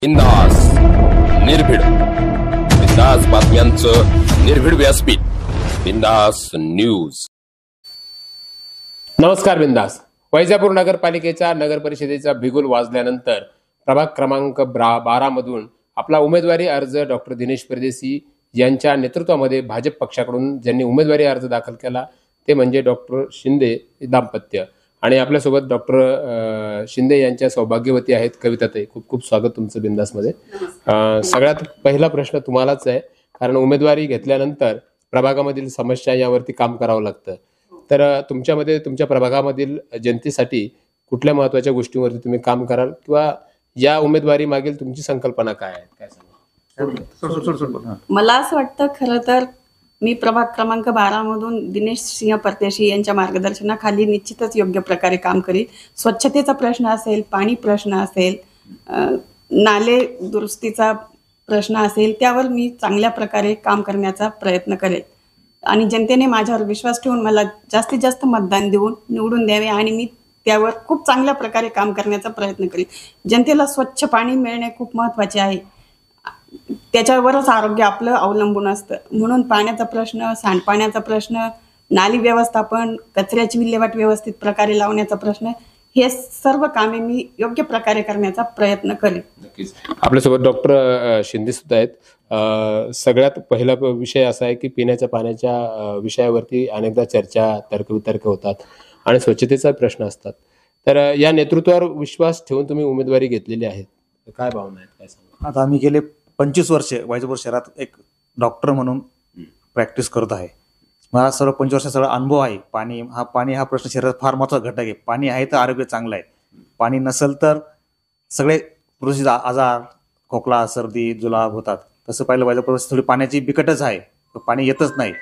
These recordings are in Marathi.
बिंदास निर्भीड बिंदास बातम्यांचं निर्भीड व्यासपीठ बिंदास न्यूज। नमस्कार बिंदास। वैजापूर नगरपालिकेच्या नगर परिषदेचा बिगुल वाजल्यानंतर प्रभाग क्रमांक 12 मधून आपला उमेदवारी अर्ज डॉक्टर दिनेश परदेशी यांच्या नेतृत्वामध्ये भाजप पक्षाकडून ज्यांनी उमेदवारी अर्ज दाखल केला ते म्हणजे डॉक्टर शिंदे दाम्पत्य आणि आपल्यासोबत डॉक्टर शिंदे यांच्या सौभाग्यवती आहेत कविताताई। खूप खूप स्वागत तुमचं बिंदासमध्ये। सगळ्यात पहिला प्रश्न तुम्हालाच आहे, कारण उमेदवारी घेतल्यानंतर प्रभागामधील समस्या यावरती काम करावं लागतं, तर तुमच्यामध्ये तुमच्या प्रभागामधील जनतेसाठी कुठल्या महत्त्वाच्या गोष्टींवरती तुम्ही काम कराल किंवा या उमेदवारी मागील तुमची संकल्पना काय आहे, काय सांगा? मला असं वाटतं खरं तर मी प्रभाग क्रमांक 12 मधून दिनेश सिंह परदेशी यांच्या मार्गदर्शनाखाली निश्चितच योग्य प्रकारे काम करील। स्वच्छतेचा प्रश्न असेल, पाणी प्रश्न असेल, नाले दुरुस्तीचा प्रश्न असेल, त्यावर मी चांगल्या प्रकारे काम करण्याचा प्रयत्न करेल आणि जनतेने माझ्यावर विश्वास ठेवून मला जास्तीत जास्त मतदान देऊन निवडून द्यावे आणि मी त्यावर खूप चांगल्या प्रकारे काम करण्याचा प्रयत्न करेल। जनतेला स्वच्छ पाणी मिळणे खूप महत्त्वाचे आहे, त्याच्यावरच आरोग्य आपलं अवलंबून असतं। म्हणून पाण्याचा प्रश्न, सांडपाण्याचा प्रश्न, नाली व्यवस्थापन, कचऱ्याची विल्हेवाट व्यवस्थित प्रकारे लावण्याचा प्रश्न, हे सर्व कामे मी योग्य प्रकारे करण्याचा प्रयत्न करेन। नक्कीच आपल्यासोबत डॉक्टर शिंदे सुद्धा आहेत। सगळ्यात पहिला विषय असा आहे की पिण्याच्या पाण्याच्या विषयावरती अनेकदा चर्चा तर्कवितर्क होतात आणि स्वच्छतेचा प्रश्न असतात, तर या नेतृत्वावर विश्वास ठेवून तुम्ही उमेदवारी घेतलेली आहे, काय भावना आहेत, काय सांगा? आता आम्ही गेले 25 वर्षे वैजापूर शहरात एक डॉक्टर म्हणून प्रॅक्टिस करत आहे। मला सर्व 25 वर्षाचा सगळा अनुभव आहे। पाणी हा प्रश्न शहरात फार महत्त्वाचा घटक आहे। पाणी आहे तर आरोग्य चांगलं आहे, पाणी नसेल तर सगळे पुरुष आजार, खोकला, सर्दी, जुलाब होतात। तसं पाहिलं वैजापूर थोडी पाण्याची बिकटच आहे, पाणी येतच नाही।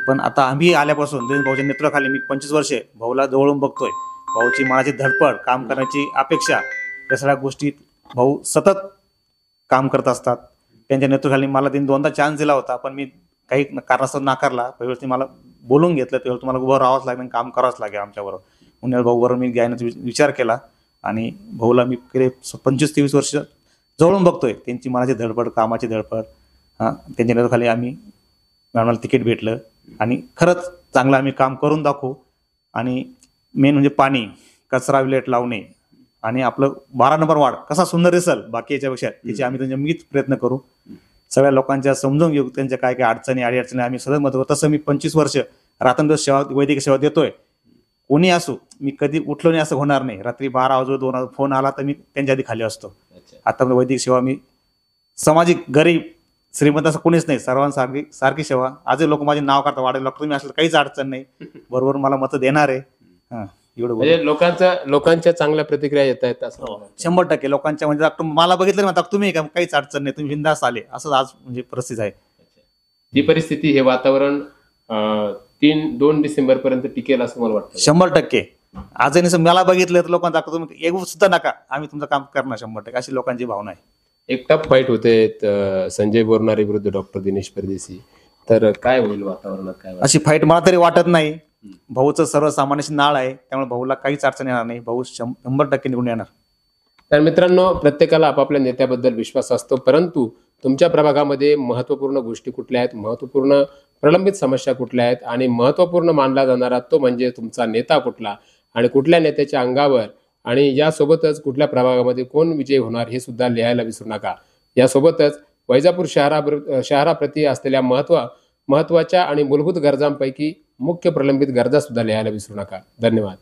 पण आता आम्ही आल्यापासून दिनेश भाऊच्या नेतृत्वाखाली मी 25 वर्षे भाऊला जवळून बघतोय। भाऊची मनाची धडपड, काम करण्याची अपेक्षा, या सगळ्या गोष्टीत भाऊ सतत काम करत असतात। त्यांच्या नेतृत्वाखाली मला त्यांनी 2दा चान्स दिला होता, पण मी काही कारणास्तव नाकारला। पहिल्यावरती मला बोलून घेतलं, तेव्हा तुम्हाला उभं राहावंच लागेल, काम करावंच लागेल आमच्याबरोबर। म्हणून भाऊबरोबर मी घ्यायचा विचार केला आणि भाऊला मी गेले 25-23 वर्ष जवळून बघतोय। त्यांची मनाची धडपड, कामाची धडपड, त्यांच्या नेतृत्वाखाली आम्ही आम्हाला तिकीट भेटलं आणि खरंच चांगलं आम्ही काम करून दाखवू। आणि मेन म्हणजे पाणी, कचरा विल्हेवाट लावणे आणि आपलं 12 नंबर वार्ड कसा सुंदर दिसेल बाकी याच्यापेक्षा, त्याचे आम्ही त्यांच्या प्रयत्न करू। सगळ्या लोकांच्या समजून घेऊ, त्यांच्या काय काय अडचणी अडीअडचणी आम्ही सतत मदत करू। तसं मी 25 वर्ष रात्रंदिवस सेवा, वैद्यकीय सेवा देतोय। कोणी असो, मी कधी उठलो नाही असं होणार नाही। रात्री 12 वाजून 2 फोन आला तर मी त्यांच्या आधी खाली असतो। आता वैद्यकीय सेवा मी सामाजिक, गरीब, श्रीमंत असं कोणीच नाही, सर्वांसारखी सारखी सेवा। आजही लोक माझे नाव काढतात, वाढेल डॉक्टर तुम्ही असलं काहीच अडचण नाही, बरोबर मला मतं देणार आहे। म्हणजे लोकांच्या चांगल्या प्रतिक्रिया येत आहेत असं? 100% लोकांच्या, म्हणजे डॉक्टर मला बघितलं ना, तुम्ही का काहीच अडचण नाही, तुम्ही बिंदास आले, असं आज म्हणजे परिस्थिती आहे। ही परिस्थिती, हे वातावरण 2 डिसेंबर पर्यंत टिकेल असं मला वाटतं? 100%। आजही मला बघितलं तर लोकांना डॉक्टर तुम्ही येऊ सुद्धा नका, आम्ही तुमचं काम करणार 100%, अशी लोकांची भावना आहे। एक टफ फाईट होते संजय बोरनारे विरुद्ध डॉक्टर दिनेश परदेशी, तर काय होईल वातावरणात, काय अशी फाईट मला तरी वाटत नाही। भाऊचं सर्वसामान्याशी नाळ आहे, त्यामुळे भाऊला काहीच अडचण येणार नाही, भाऊ 100% निवडून येणार। तर मित्रांनो, प्रत्येकाला आपापल्या नेत्याबद्दल विश्वास असतो, परंतु तुमच्या प्रभागामध्ये महत्त्वपूर्ण गोष्टी कुठल्या आहेत, महत्त्वपूर्ण प्रलंबित समस्या कुठल्या आहेत आणि महत्त्वपूर्ण मानला जाणारा तो म्हणजे तुमचा नेता कुठला आणि कुठल्या नेत्याच्या अंगावर, आणि यासोबतच कुठल्या प्रभागामध्ये कोण विजयी होणार हे सुद्धा लिहायला विसरू नका। यासोबतच वैजापूर शहराप्रती असलेल्या महत्त्वाच्या आणि मूलभूत गरजांपैकी मुख्य प्रलंबित गरजा सुद्धा लिहायला विसरू नका। धन्यवाद।